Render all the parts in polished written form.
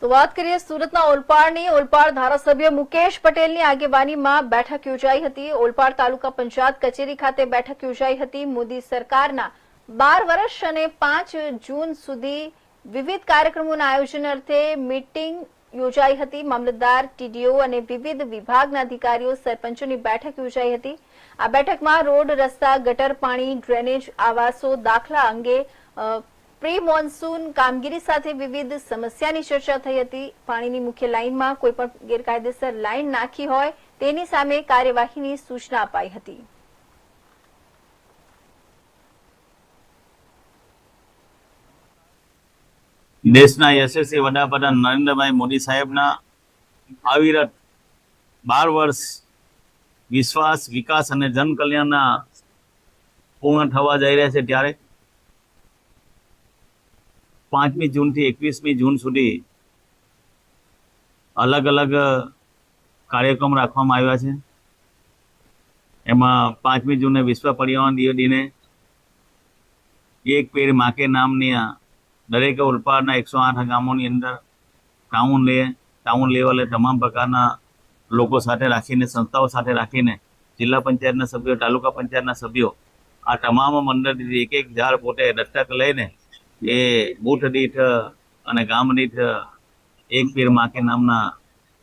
તો વાત કરીએ સુરતના ઓલપાડની. ઓલપાડ ધારાસભ્ય મુકેશ પટેલની આગેવાનીમાં બેઠક યોજાઈ હતી. ઓલપાડ તાલુકા પંચાયત કચેરી ખાતે બેઠક યોજાઈ હતી. મોદી સરકારના 12 વર્ષ અને 5 જૂન સુધી વિવિધ કાર્યક્રમોના આયોજન અર્થે મીટિંગ યોજાઈ હતી. મામલતદાર, ટીડીઓ અને વિવિધ વિભાગના અધિકારીઓ, સરપંચોની બેઠક યોજાઈ હતી. આ બેઠકમાં રોડ, રસ્તા, ગટર પાણી, ડ્રેનેજ, આવાસો, દાખલા અંગે પ્રી મોન્સૂન કામગીરી સાથે વિવિધ સમસ્યાની ચર્ચા થઈ હતી. પાણીની મુખ્ય લાઇનમાં કોઈ પણ ગેરકાયદેસર લાઇન નાખી હોય તેની સામે કાર્યવાહીની સૂચના અપાઈ હતી. દેશના યશસ્વી વડાપ્રધાન નરેન્દ્રભાઈ મોદી સાહેબના અવિરત 12 વર્ષ વિશ્વાસ, વિકાસ અને જનકલ્યાણના પૂર્ણ થવા જઈ રહ્યા છે ત્યારે 5મી જૂનથી 21મી જૂન સુધી અલગ અલગ કાર્યક્રમ રાખવામાં આવ્યા છે. એમાં 5મી જૂને વિશ્વ પર્યાવરણ દિને એક પેડ માકે નામની દરેક ઓલપાડના 108 ગામોની અંદર ટાઉન લેવલે તમામ પ્રકારના લોકો સાથે રાખીને, સંસ્થાઓ સાથે રાખીને જિલ્લા પંચાયતના સભ્યો, તાલુકા પંચાયતના સભ્યો આ તમામ મંડળથી એક ઝાડ પોતે દત્તક લઈને એ બૂથ દીઠ અને ગામ દીઠ એક પેડ માકે નામના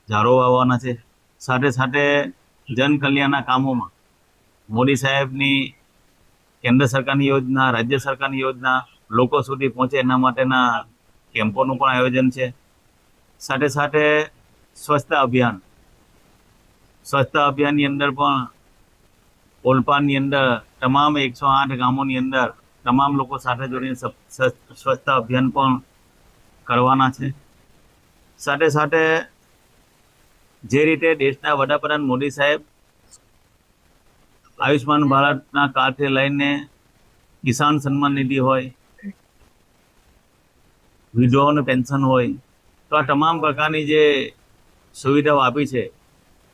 ઝાડો વાવવાના છે. સાથે સાથે જનકલ્યાણના કામોમાં મોદી સાહેબની કેન્દ્ર સરકારની યોજના, રાજ્ય સરકારની યોજના લોકો સુધી પહોંચે એના માટેના કેમ્પોનું પણ આયોજન છે. સાથે સાથે સ્વચ્છતા અભિયાનની અંદર પણ ઓલપાડની અંદર તમામ 108 ગામોની અંદર તમામ લોકો સાથે જોડીને સ્વચ્છતા અભિયાન પણ કરવાના છે. સાથે સાથે જે રીતે દેશના વડાપ્રધાન મોદી સાહેબ આયુષ્માન ભારતના કાર્ડથી લઈને કિસાન સન્માન નિધિ હોય, વિધવાઓને પેન્શન હોય, તો આ તમામ પ્રકારની જે સુવિધાઓ આપી છે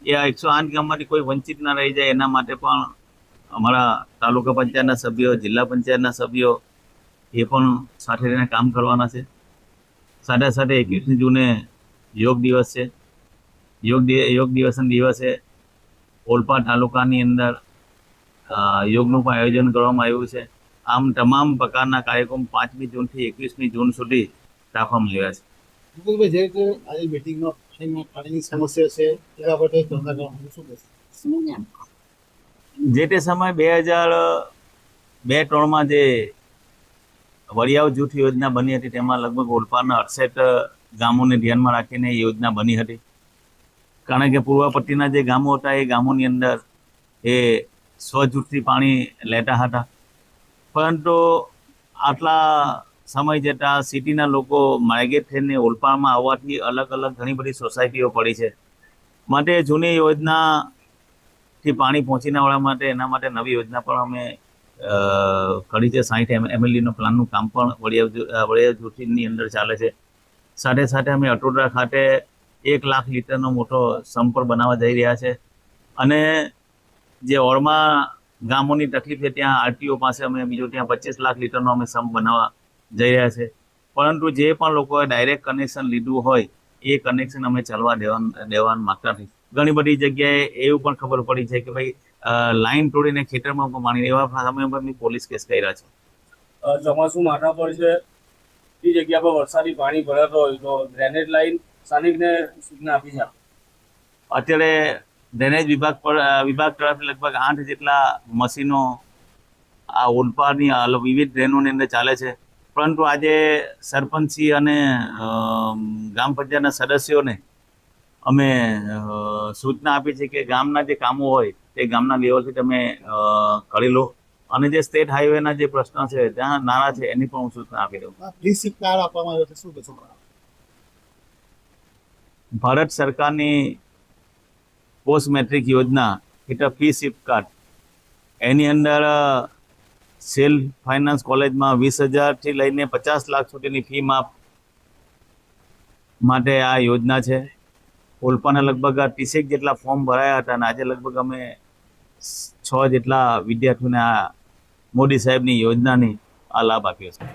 એ આ 108 ગામમાંથી કોઈ વંચિત ના રહી જાય એના માટે પણ અમારા તાલુકા પંચાયતના સભ્યો, જિલ્લા પંચાયતના સભ્યો એ પણ સાથે રહીને કામ કરવાના છે. સાથે સાથે 21મી જૂને યોગ દિવસ છે. યોગ દિવસના દિવસે ઓલપાડ તાલુકાની અંદર યોગનું પણ આયોજન કરવામાં આવ્યું છે. આમ તમામ પ્રકારના કાર્યક્રમ 5મી જૂનથી 21મી જૂન સુધી રાખવામાં આવ્યા છે. જે રીતે આજે મિટિંગમાં પાણીની સમસ્યા છે એ બાબતે ચર્ચા કરવાનું શું કહેશે? જે તે સમય 2002-03માં જે વડિયાવ જૂથ યોજના બની હતી તેમાં લગભગ ઓલપાડના 68 ગામોને ધ્યાનમાં રાખીને એ યોજના બની હતી. કારણ કે પૂર્વ પટ્ટીના જે ગામો હતા એ ગામોની અંદર એ સ્વજૂથથી પાણી લેતા હતા. પરંતુ આટલા સમય જતાં સિટીના લોકો માઇગ્રેટ થઈને ઓલપાડમાં આવવાથી અલગ અલગ ઘણી બધી સોસાયટીઓ પડી છે. માટે જૂની યોજનાથી પાણી પહોંચીને વળવા માટે એના માટે નવી યોજના પણ અમે કરી છે. 60 MLDનો પ્લાનનું કામ પણ વડિયાવ જૂથની અંદર ચાલે છે. સાથે સાથે અમે અટોદરા ખાતે 1 લાખ લીટરનો મોટો સંપ પણ બનાવવા જઈ રહ્યા છે. અને જે ઓળમાં ગામોની તકલીફ છે ત્યાં આરટીઓ પાસે અમે બીજો ત્યાં 25 લાખ લીટરનો અમે સંપ બનાવવા જઈ રહ્યા છે. પરંતુ જે પણ લોકોએ ડાયરેક્ટ કનેક્શન લીધું હોય એ કનેક્શન અમે ચાલવા દેવા માગતા નથી. ઘણી બધી જગ્યાએ એવું પણ ખબર પડી છે કે ભાઈ લાઈન તોડીને ખેતરમાં પણ પાણી, એવા સામે પણ પોલીસ કેસ કર્યા છે. ચોમાસું માથા પર છે, એ જગ્યા પર વરસાદી પાણી ભરાતો હોય તો ડ્રેનેજ લાઈન સ્થાનિકને સૂચના આપી છે. અત્યારે ડ્રેનેજ વિભાગ તરફથી લગભગ 8 જેટલા મશીનો આ ઓલપાડની વિવિધ ડ્રેનોની અંદર ચાલે છે. પરંતુ આજે સરપંચી અને ગ્રામ પંચાયતના સદસ્યોને અમે સૂચના આપી છે કે ગામના જે કામો હોય તે ગામના લેવલથી તમે કરી લો. અને જે સ્ટેટ હાઈવેના જે પ્રશ્નો છે ત્યાં નાના છે એની પણ હું સૂચના આપી દઉં. કાર્ડ આપવામાં આવ્યો છે, શું કહેશો? ભારત સરકારની પોસ્ટ મેટ્રિક યોજના હેઠળ ફી શિફ્ટ કાર્ડ એની અંદર સેલ્ફ ફાઇનાન્સ કોલેજમાં 20,000થી લઈને 50 લાખ સુધીની ફી માફ માટે આ યોજના છે. ઓલપાડના લગભગ 30 જેટલા ફોર્મ ભરાયા હતા અને આજે લગભગ અમે 6 જેટલા વિદ્યાર્થીઓને આ મોદી સાહેબની યોજનાની આ લાભ આપ્યો છે.